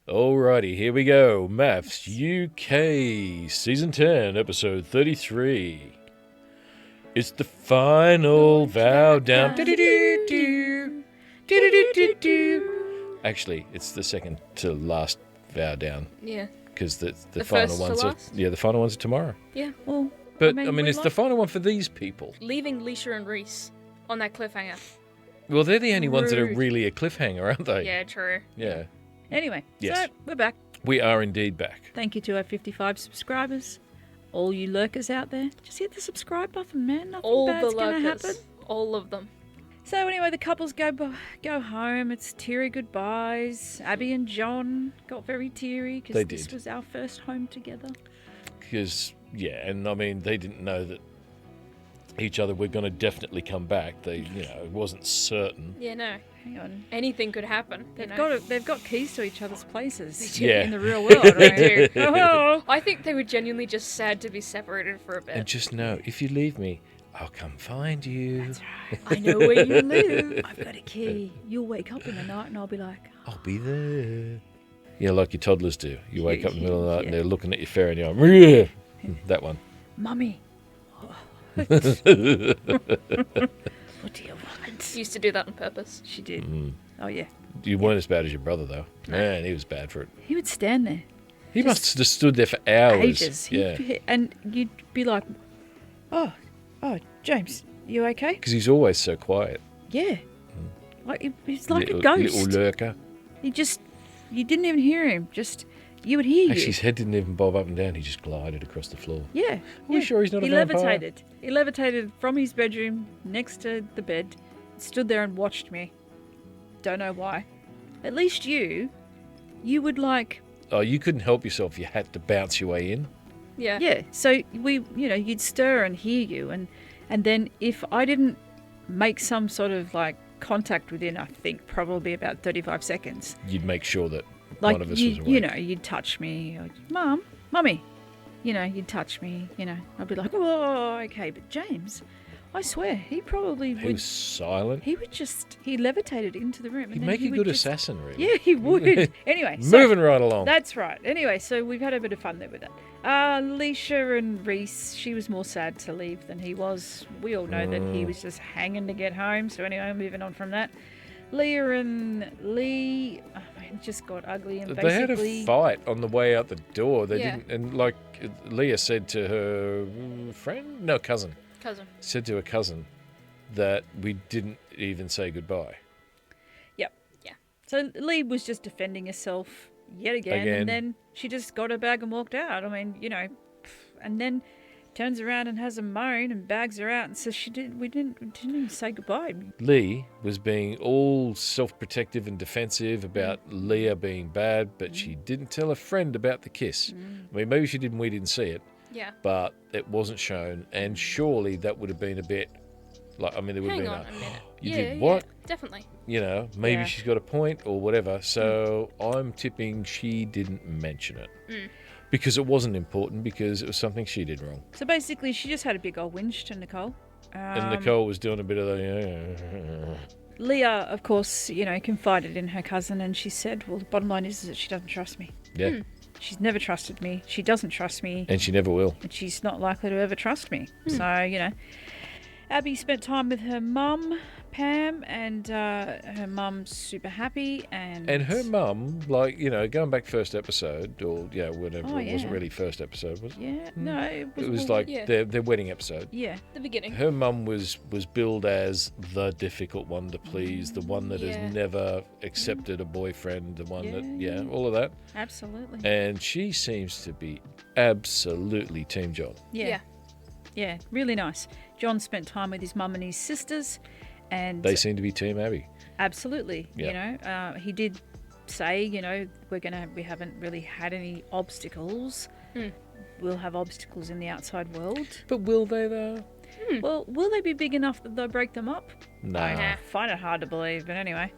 Alrighty, here we go. Mafs UK, Season 10, Episode 33. It's the final vow down. Actually, it's the second to last vow down. Yeah. Because the final final ones ones are the final ones are tomorrow. Yeah. Well, But I mean it's the final one for these people. Leaving Leisha and Reiss on that cliffhanger. Well, they're the only ones that are Rude. really a cliffhanger, aren't they? Yeah, true. Yeah. Anyway, Yes. so we're back. We are indeed back. Thank you to our 55 subscribers. All you lurkers out there, just hit the subscribe button, man. Nothing All the bad's going to lurkers. happen. All of them. So anyway, the couples go home. It's teary goodbyes. Abby and John got very teary They because this did. was our first home together. Because, yeah, and I mean, they didn't know that each other were going to definitely come back. They, it wasn't certain. Yeah, no. Hang on. Anything could happen. They've got keys to each other's places Yeah. in the real world. Right? They do. Oh. I think they were genuinely just sad to be separated for a bit. And just know, if you leave me, I'll come find you. That's right. I know where you live. I've got a key. You'll wake up in the night and I'll be like, I'll be there. Yeah, like your toddlers do. You wake up in the middle of the night and Yeah. they're looking at your fare and you're like, "Meh." That one. Mummy. What do you want? Used to do that on purpose. She did. Mm. Oh, yeah. You weren't as bad as your brother, though. Man, he was bad for it. He would stand there. He must have just stood there for hours. Ages. Yeah. And you'd be like, oh, James, you okay? Because he's always so quiet. Yeah. Like he's like little, a ghost. Little lurker. You didn't even hear him. Just, you would hear Actually, you. his head didn't even bob up and down. He just glided across the floor. Yeah. Are you sure he's not a He vampire? levitated. He levitated from his bedroom next to the bed, stood there and watched me. Don't know why. At least you would like, Oh, you couldn't help yourself. You had to bounce your way in. Yeah. yeah. So you'd stir and hear you, and then if I didn't make some sort of like contact within, I think probably about 35 seconds. You'd make sure that Like one of us you, was awake. you'd touch me, or, Mummy, you'd touch me, I'd be like, oh, okay. But James, I swear, he probably He would. was silent. He levitated into the room. And He'd then make he a would good just, assassin, really. Yeah, he would. Anyway, so Moving right along. that's right. Anyway, so we've had a bit of fun there with that. Leisha and Reiss, she was more sad to leave than he was. We all know that he was just hanging to get home. So anyway, moving on from that. Leah and Leigh, it just got ugly and They had basically... a fight on the way out the door. They Yeah. didn't, and like Leah said to her cousin, Cousin. said to her cousin that we didn't even say goodbye. Yep. Yeah. So Leigh was just defending herself yet again, Again. and then she just got her bag and walked out. I mean, and then turns around and has a moan and bags her out and says we didn't even say goodbye. Leigh was being all self-protective and defensive about Leah being bad, but she didn't tell a friend about the kiss. I mean, maybe she didn't, we didn't see it, Yeah. but it wasn't shown, and surely that would have been a bit like, I mean, there would Hang have on been a minute. you yeah, did what? Yeah, definitely. Maybe Yeah. she's got a point or whatever. So I'm tipping she didn't mention it. Because it wasn't important, because it was something she did wrong. So basically, she just had a big old whinge to Nicole. And Nicole was doing a bit of the... Leah, of course, confided in her cousin, and she said, well, the bottom line is that she doesn't trust me. Yeah. She's never trusted me. She doesn't trust me. And she never will. And she's not likely to ever trust me. So, Abby spent time with her mum, Pam, and her mum's super happy. And And her mum, like, going back first episode, or, whatever, Oh, it wasn't yeah. really first episode, was it? Yeah, no, It was well, like yeah. their wedding episode. yeah. The beginning. Her mum was billed as the difficult one to please, the one that Yeah. has never accepted a boyfriend, the one Yeah. that, all of that. Absolutely. And she seems to be absolutely Team John. Yeah. Yeah, really nice. John spent time with his mum and his sisters, and They seem to be Team Abby. absolutely, Yeah. he did say, we haven't really had any obstacles. We'll have obstacles in the outside world. But will they, though? Well, will they be big enough that they'll break them up? No. I find it hard to believe, but anyway.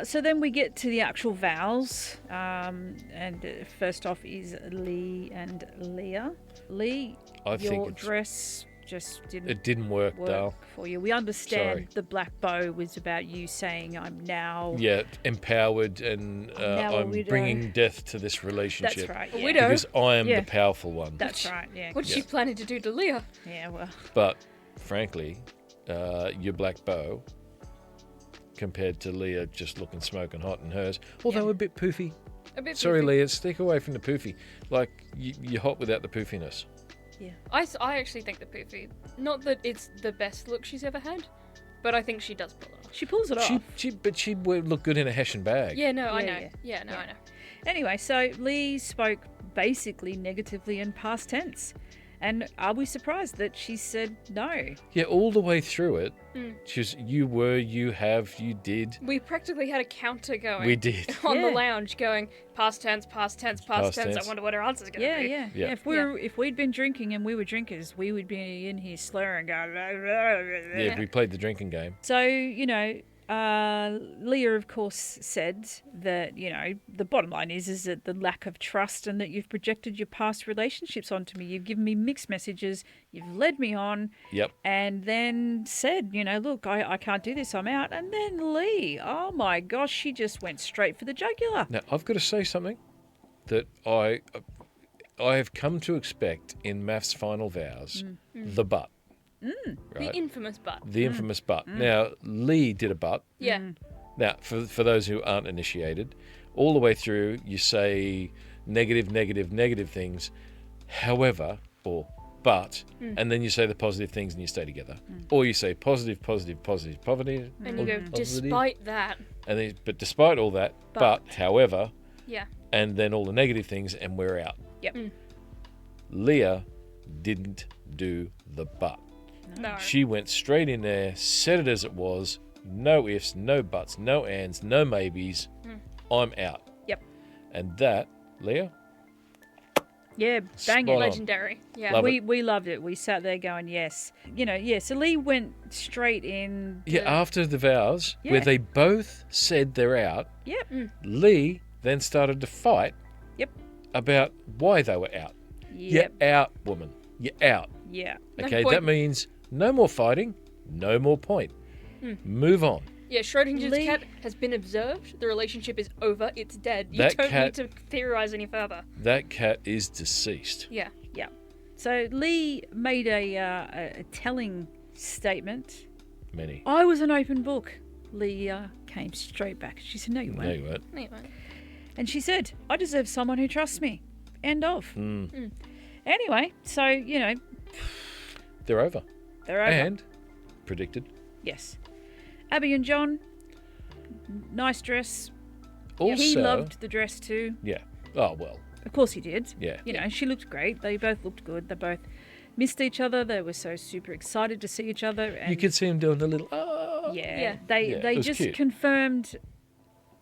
So then we get to the actual vows, and first off is Leigh and Leah. Leigh, I think your it's- dress just didn't It didn't work, Dale. for you. We understand Sorry. the black bow was about you saying, I'm now... Yeah, empowered, and Now a I'm widow. bringing death to this relationship. That's right, A yeah. widow. Because I am Yeah. the powerful one. That's right, yeah. What's she planning to do to Leah? Yeah, well... But, frankly, your black bow, compared to Leah just looking smoking hot in hers, although Yeah. a bit poofy. A bit Sorry, poofy. Leah, stick away from the poofy. Like, you're hot without the poofiness. I actually think the poofy. Not that it's the best look she's ever had, but I think she does pull it off. She pulls it off. But she would look good in a Hessian bag. Yeah, no, I Yeah, know. yeah. Yeah, no, Yeah. I know. Anyway, so Leigh spoke basically negatively in past tense. And are we surprised that she said no? Yeah, all the way through it. Mm. She's, you were, you have, you did. We practically had a counter going. We did. On the Yeah. lounge going past tense, past tense, past tense. tense. I wonder what her answer's going to Yeah, be. yeah, Yeah. yeah. If we'd been drinking and we were drinkers, we would be in here slurring, going... Yeah, we played the drinking game. So, you know, Leah, of course, said that, you know, the bottom line is that the lack of trust and that you've projected your past relationships onto me. You've given me mixed messages. You've led me on. Yep. And then said, you know, look, I can't do this. I'm out. And then Leigh, oh my gosh, she just went straight for the jugular. Now, I've got to say something that I have come to expect in Mafs' final vows, the butt. The Right? infamous butt. The infamous butt. Now, Leigh did a butt. Yeah. Now, for those who aren't initiated, all the way through, you say negative things, however, or but, and then you say the positive things and you stay together. Or you say positive, And you go, despite that. and then, but despite all that, but however, Yeah. and then all the negative things, and we're out. Yep. Leah didn't do the but. No. She went straight in there, said it as it was, no ifs, no buts, no ands, no maybes. I'm out. Yep. And that, Leah, Yeah, Spot bang on. it. Legendary. Yeah. Love We loved it. We sat there going, yes. You know, yeah, so Leigh went straight in. yeah, after the vows, Yeah. where they both said they're out, Yep. Leigh then started to fight Yep. about why they were out. Yep. You're out, woman. You're out. Yeah. No Okay, point. that means no more fighting, no more point. Move on. Yeah, Schrodinger's Leigh- cat has been observed. The relationship is over. It's dead. You That don't cat- need to theorize any further. That cat is deceased. Yeah. Yeah. So Leigh made a telling statement. Many. I was an open book. Leigh came straight back. She said, no, you No, weren't. you weren't. Anyway. And she said, I deserve someone who trusts me. End of. Anyway, so, you know, They're over. they're over. And predicted. Yes. Abby and John, nice dress. Also, He loved the dress too. Yeah. Oh well. Of course he did. Yeah. You know, she looked great. They both looked good. They both missed each other. They were so super excited to see each other. And You could see him doing a little. yeah, Yeah. they Yeah, it they was just cute. confirmed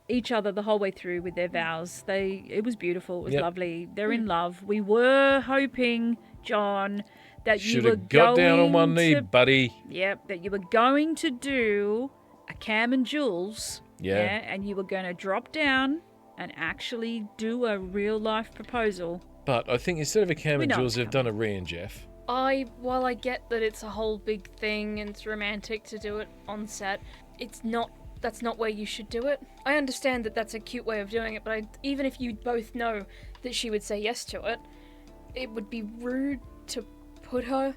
each other the whole way through with their vows. It was beautiful. It was Yep. lovely. They're in love. We were hoping, John, that you Should were have got down on one going knee, to- buddy. Yep, that you were going to do a Cam and Jules. Yeah. And you were going to drop down and actually do a real life proposal. But I think instead of a Cam We and know Jules, it's they've done a Rhea and Jeff. While I get that it's a whole big thing and it's romantic to do it on set, that's not where you should do it. I understand that that's a cute way of doing it, but even if you both know that she would say yes to it, it would be rude to put her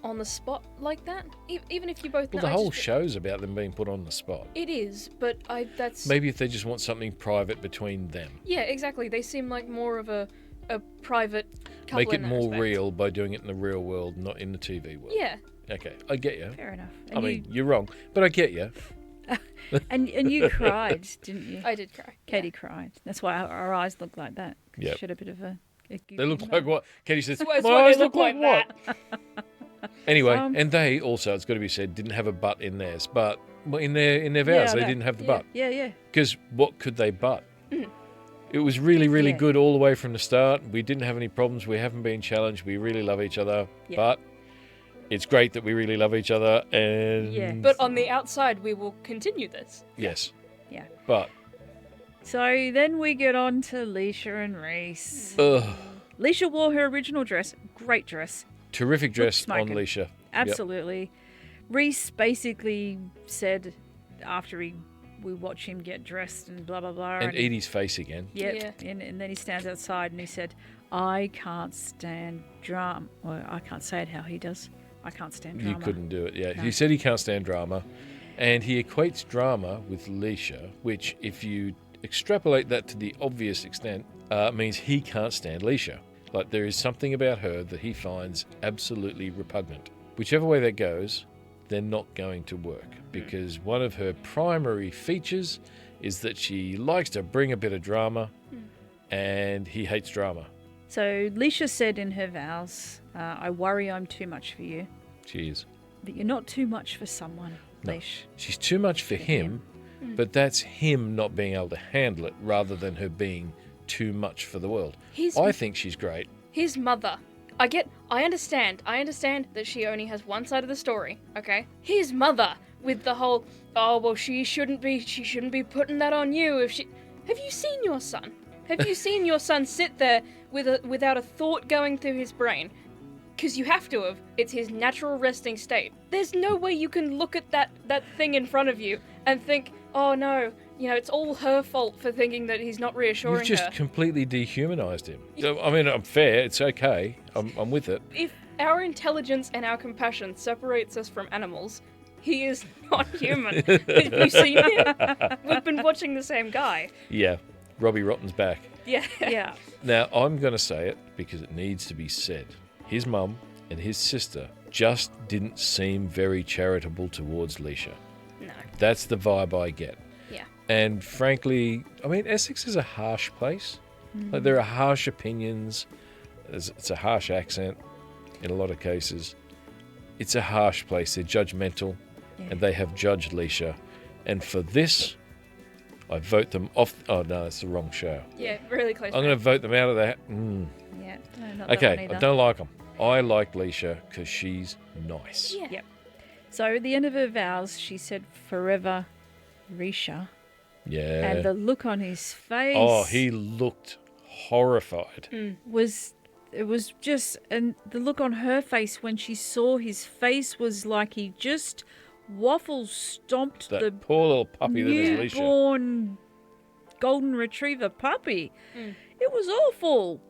on the spot like that. Even if you both Well, know. the I whole just- show's about them being put on the spot. It is, but that's... Maybe if they just want something private between them. Yeah, exactly. They seem like more of a private couple Make it in that more respect. real by doing it in the real world, not in the TV world. Yeah. Okay, I get you. Fair enough. I mean, you're wrong, but I get you. and you cried, didn't you? I did cry. Katie cried. That's why our eyes look like that. 'Cause Yep. She had a bit of a They look like what? Katie says, That's my why eyes they look look like like what? Anyway, Um, and they also, it's got to be said, didn't have a butt in theirs, but well, in their vows, I they know. didn't have the Yeah. butt. Yeah. Because what could they butt? It was really, really Yeah. good all the way from the start. We didn't have any problems. We haven't been challenged. We really love each other. Yeah. But it's great that we really love each other. And Yeah. But on the outside, we will continue this. yes. Yeah. But So then we get on to Leisha and Reiss. ugh, Leisha wore her original dress. Great dress. terrific dress on smoking. Leisha. absolutely. Reiss basically said after we watch him get dressed and blah, blah, blah. And eat his face again. Yep. Yeah. And then he stands outside and he said, I can't stand drama. Well, I can't say it how he does. I can't stand drama. You couldn't do it, yeah. No. He said he can't stand drama. And he equates drama with Leisha, which, if you extrapolate that to the obvious extent, means he can't stand Leisha. Like, there is something about her that he finds absolutely repugnant. Whichever way that goes, they're not going to work, because one of her primary features is that she likes to bring a bit of drama, and he hates drama. So Leisha said in her vows, I worry I'm too much for you. She is. But you're not too much for someone, No. Leish. She's too much for him, but that's him not being able to handle it rather than her being too much for the world. I think she's great. His mother. I understand that she only has one side of the story, okay? His mother, with the whole, oh, well, she shouldn't be putting that on you if she... Have you seen your son? Have you seen your son sit there without a thought going through his brain? Because you have to have. It's his natural resting state. There's no way you can look at that thing in front of you and think, oh no, it's all her fault for thinking that he's not reassuring You've just her. completely dehumanized him. I mean, I'm fair. It's okay. I'm with it. If our intelligence and our compassion separates us from animals, he is not human. Have you seen him? We've been watching the same guy. Yeah. Robbie Rotten's back. Yeah. Yeah. Now, I'm going to say it because it needs to be said. His mum and his sister just didn't seem very charitable towards Leisha. No. That's the vibe I get. Yeah. And frankly, I mean, Essex is a harsh place. Like, there are harsh opinions. It's a harsh accent in a lot of cases. It's a harsh place. They're judgmental, and they have judged Leisha. And for this, I vote them off. Oh, no, it's the wrong show. Yeah, really close. I'm going to vote them out of that. Yeah. No, not that one Okay, either. I don't like them. I like Leisha because she's nice. Yeah. Yep. So at the end of her vows, she said, forever, Risha. Yeah. And the look on his face. Oh, he looked horrified. It was just, and the look on her face when she saw his face was like he just waffle stomped That the poor little puppy that is Leisha. newborn golden retriever puppy. It was awful.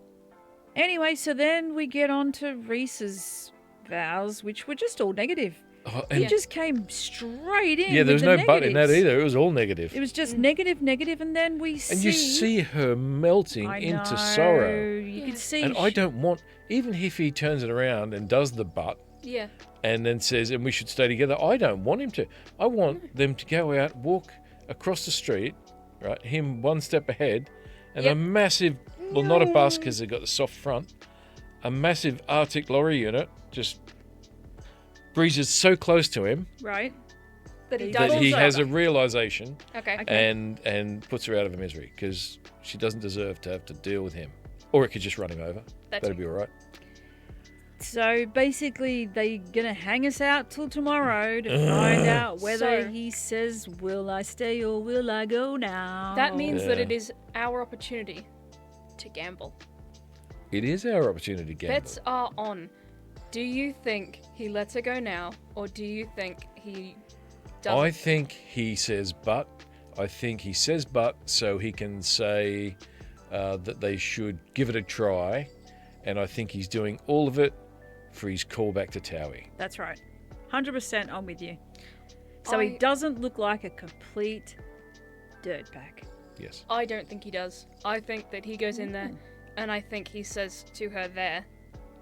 Anyway, so then we get on to Reiss's vows, which were just all negative. Oh, He and just came straight in. yeah, there with was the no butt in that negatives. either. It was all negative. It was just negative, and then we see. And you see her melting I into know, sorrow. You could see. And I don't want, even if he turns it around and does the butt Yeah. and then says, and we should stay together, I don't want him to. I want them to go out, walk across the street, right? Him one step ahead, and a Yep. massive, well, not a bus because they've got the soft front, a massive Arctic lorry unit just breezes so close to him Right. That he that dies. he has a realization Okay. and puts her out of her misery because she doesn't deserve to have to deal with him. Or it could just run him over. That'd be all right. So basically, they're gonna hang us out till tomorrow to find out whether So- he says, "Will I stay or will I go now?" That means that Yeah. it is our opportunity to gamble. It is our opportunity to gamble. Bets are on. Do you think he lets her go now, or do you think he doesn't? I think he says but. I think he says but so he can say that they should give it a try. And I think he's doing all of it for his callback to Towie. That's right. 100%. I'm with you. So he I- doesn't look like a complete dirtbag. Yes. I don't think he does. I think that he goes in there, and I think he says to her there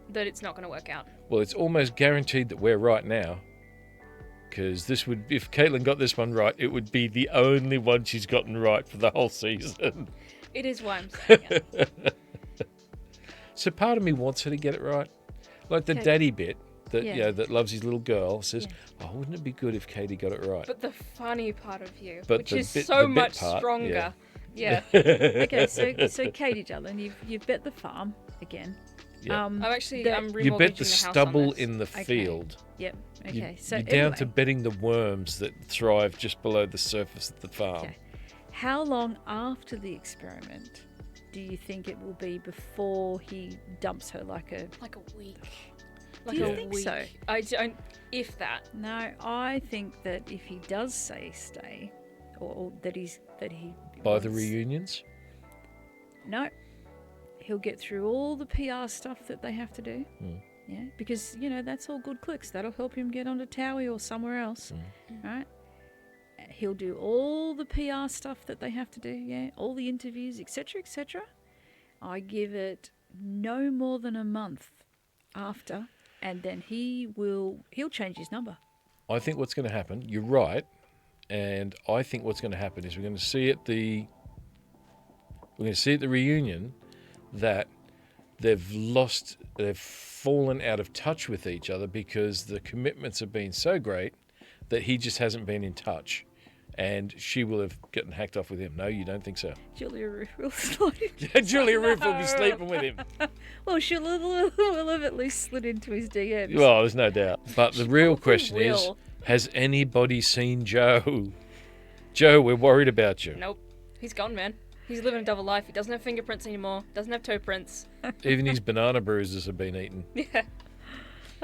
that it's not going to work out. Well, it's almost guaranteed that we're right now. Because this would, if Caitlin got this one right, it would be the only one she's gotten right for the whole season. It is why I'm saying it. So part of me wants her to get it right. Like the Okay. daddy bit that Yeah. that loves his little girl says, "Oh, wouldn't it be good if Katie got it right?" But the funny part of you, But which the is bit- so the bit much part, stronger. Yeah. Okay, so Katie, darling, you've bet the farm again. Yeah. I'm actually The- I'm remortgaging You bet the the house stubble on this. in the Okay. field. Yep. Okay. You- so you're down to anyway, betting the worms that thrive just below the surface of the farm. Okay. How long after the experiment do you think it will be before he dumps her like a? Like a week. Like Do you a think week. so? I don't. If that. No, I think that if he does say stay, or that he By the wants- reunions? No, he'll get through all the PR stuff that they have to do. Yeah, because that's all good clicks. That'll help him get onto Towie or somewhere else, right? He'll do all the PR stuff that they have to do. Yeah, all the interviews, etc., etc. I give it no more than a month after, and then he'll change his number. I think what's going to happen, you're right, and I think what's going to happen is we're going to see at the reunion that they've fallen out of touch with each other because the commitments have been so great that he just hasn't been in touch. And she will have gotten hacked off with him. No, you don't think so? Julia Roof will slide. Julia Roof will be sleeping with him. Well, will have at least slid into his DMs. Well, there's no doubt. But the real probably question is, will. has anybody seen Joe? Joe, we're worried about you. Nope. He's gone, man. He's living a double life. He doesn't have fingerprints anymore. Doesn't have toe prints. Even his banana bruises have been eaten. Yeah.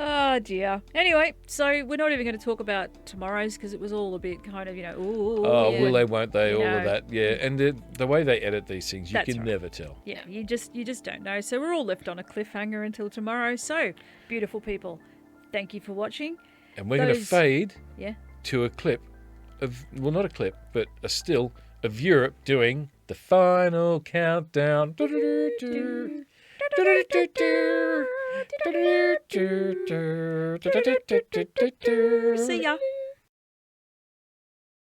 Oh dear. Anyway, so we're not even going to talk about tomorrow's because it was all a bit kind of, ooh. Oh, yeah. will they, won't they, all No. of that. Yeah, and the way they edit these things, you That's can right. never tell. Yeah, you just don't know. So we're all left on a cliffhanger until tomorrow. So, beautiful people, thank you for watching. And we're going to fade Yeah. to a clip of, well, not a clip, but a still of Europe doing the final countdown. See ya.